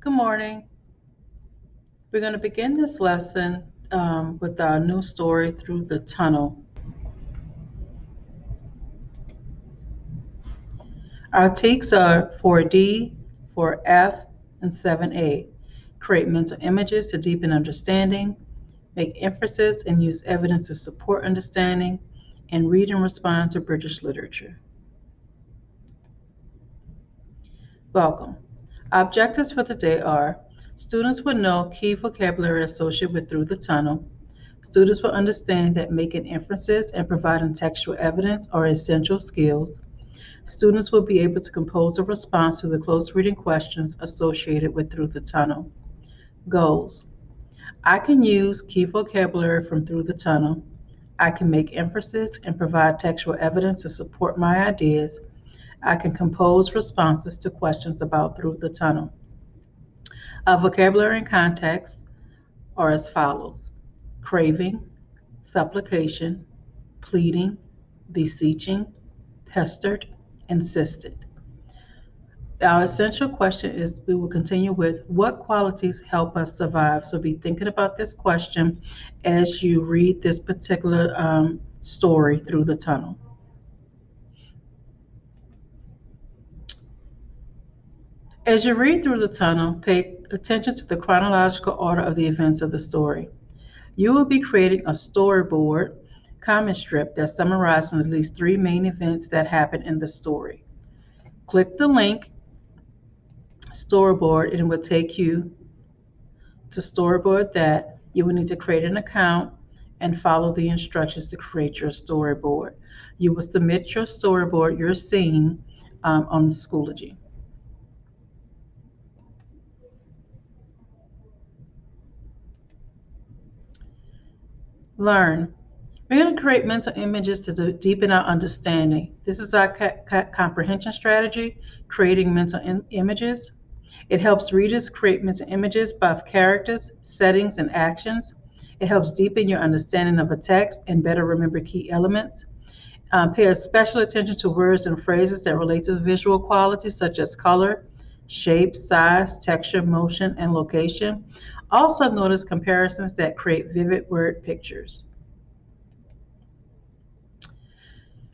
Good morning. We're going to begin this lesson with our new story, Through the Tunnel. Our takes are 4D, 4F, and 7A. Create mental images to deepen understanding, make emphasis and use evidence to support understanding, and read and respond to British literature. Welcome. Our objectives for the day are: students will know key vocabulary associated with Through the Tunnel. Students will understand that making inferences and providing textual evidence are essential skills. Students will be able to compose a response to the close reading questions associated with Through the Tunnel. Goals: I can use key vocabulary from Through the Tunnel. I can make inferences and provide textual evidence to support my ideas. I can compose responses to questions about Through the Tunnel. Our vocabulary and context are as follows: craving, supplication, pleading, beseeching, pestered, insisted. Our essential question is we will continue with what qualities help us survive. So be thinking about this question as you read this particular story, Through the Tunnel. As you read Through the Tunnel, pay attention to the chronological order of the events of the story. You will be creating a storyboard comic strip that summarizes at least three main events that happen in the story. Click the link storyboard and it will take you to storyboard that. You will need to create an account and follow the instructions to create your storyboard. You will submit your storyboard, your scene, on Schoology. Learn. We're going to create mental images to deepen our understanding. This is our comprehension strategy, creating mental images. It helps readers create mental images of characters, settings, and actions. It helps deepen your understanding of a text and better remember key elements. Pay special attention to words and phrases that relate to visual qualities such as color, shape, size, texture, motion, and location. Also notice comparisons that create vivid word pictures.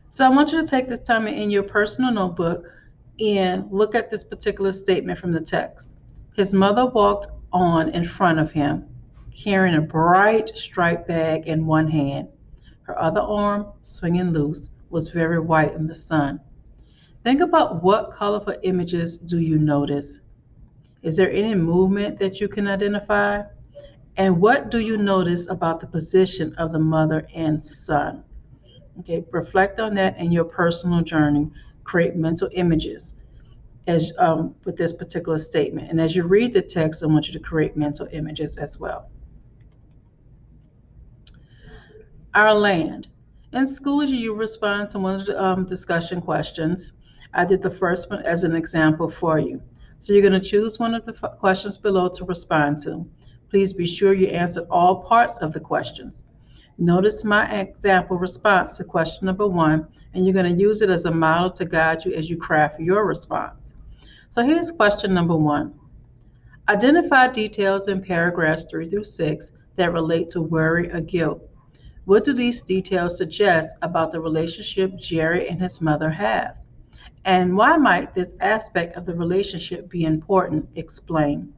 So I want you to take this time in your personal notebook and look at this particular statement from the text. His mother walked on in front of him, carrying a bright striped bag in one hand. Her other arm, swinging loose, was very white in the sun. Think about what colorful images do you notice? Is there any movement that you can identify? And what do you notice about the position of the mother and son? Okay, reflect on that in your personal journey. Create mental images as with this particular statement. And as you read the text, I want you to create mental images as well. Our land. In Schoology, you respond to one of the discussion questions. I did the first one as an example for you. So you're going to choose one of the questions below to respond to. Please be sure you answer all parts of the questions. Notice my example response to question number one, and you're going to use it as a model to guide you as you craft your response. So here's question number one. Identify details in paragraphs 3 through 6 that relate to worry or guilt. What do these details suggest about the relationship Jerry and his mother have? And why might this aspect of the relationship be important? Explain.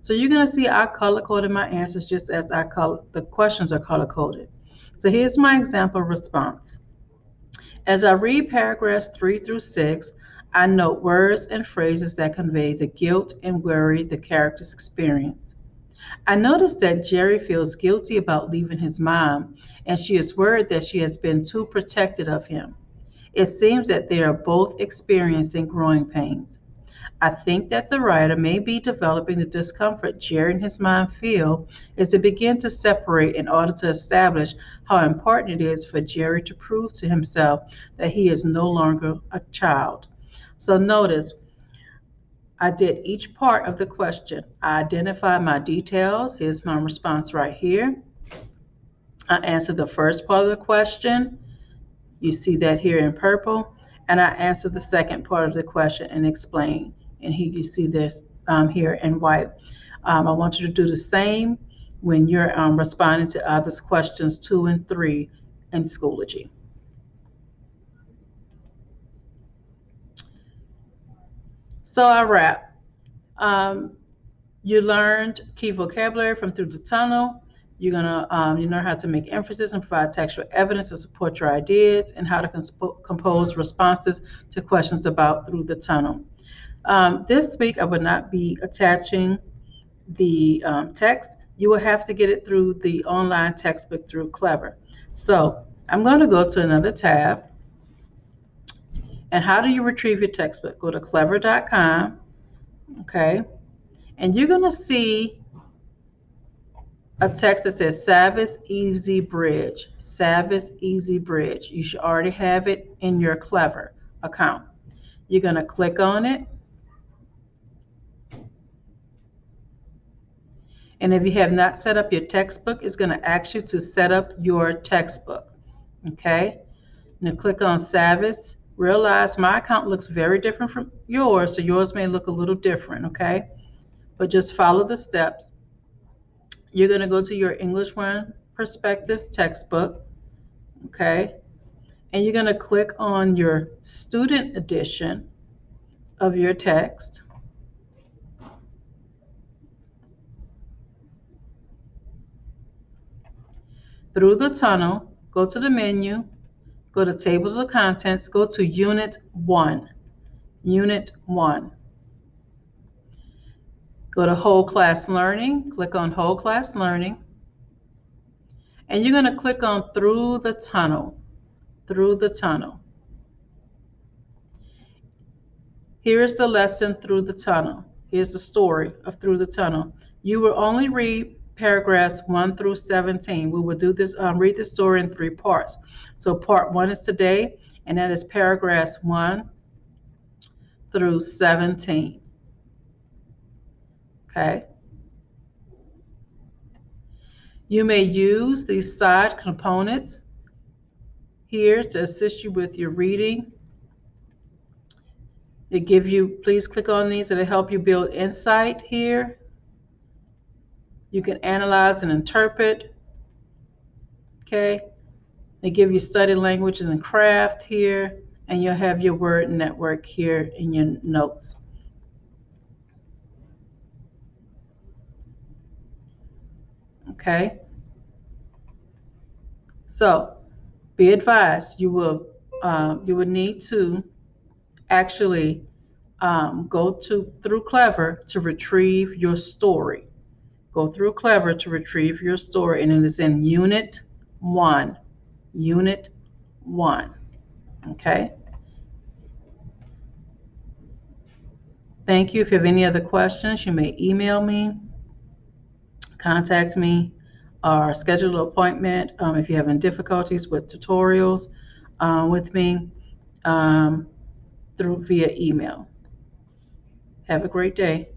So you're going to see I color coded my answers just as the questions are color coded. So here's my example response. As I read paragraphs 3 through 6, I note words and phrases that convey the guilt and worry the characters experience. I notice that Jerry feels guilty about leaving his mom, and she is worried that she has been too protective of him. It seems that they are both experiencing growing pains. I think that the writer may be developing the discomfort Jerry and his mom feel as they begin to separate in order to establish how important it is for Jerry to prove to himself that he is no longer a child. So notice I did each part of the question. I identified my details. Here's my response right here. I answered the first part of the question. You see that here in purple. And I answered the second part of the question and explained. And here you see this here in white. I want you to do the same when you're responding to others' questions 2 and 3 in Schoology. So I wrap. You learned key vocabulary from Through the Tunnel. You're gonna you learn how to make emphasis and provide textual evidence to support your ideas, and how to compose responses to questions about Through the Tunnel. This week, I will not be attaching the text. You will have to get it through the online textbook through Clever. So I'm going to go to another tab. And how do you retrieve your textbook? Go to clever.com, okay? And you're going to see a text that says Savvis Easy Bridge. Savvis Easy Bridge. You should already have it in your Clever account. You're going to click on it. And if you have not set up your textbook, it's going to ask you to set up your textbook. Okay? Now click on Savvis. Realize my account looks very different from yours, so yours may look a little different, okay? But just follow the steps. You're going to go to your English 1 Perspectives textbook, okay? And you're going to click on your student edition of your text. Through the Tunnel, go to the menu, go to Tables of Contents, go to Unit 1. Unit 1. Go to Whole Class Learning, click on Whole Class Learning, and you're going to click on Through the Tunnel. Through the Tunnel. Here's the lesson Through the Tunnel. Here's the story of Through the Tunnel. You will only read paragraphs 1 through 17. We will do this, read the story in 3 parts. So part 1 is today, and that is paragraphs 1 through 17. Okay. You may use these side components here to assist you with your reading. They give you, please click on these, it'll help you build insight here. You can analyze and interpret. Okay. They give you study language and craft here, and you'll have your word network here in your notes. Okay. So be advised, you will need to actually go through Clever to retrieve your story. Go through Clever to retrieve your story, and it is in Unit 1. Unit 1. Okay. Thank you. If you have any other questions, you may email me, contact me, or schedule an appointment if you're having difficulties with tutorials with me via email. Have a great day.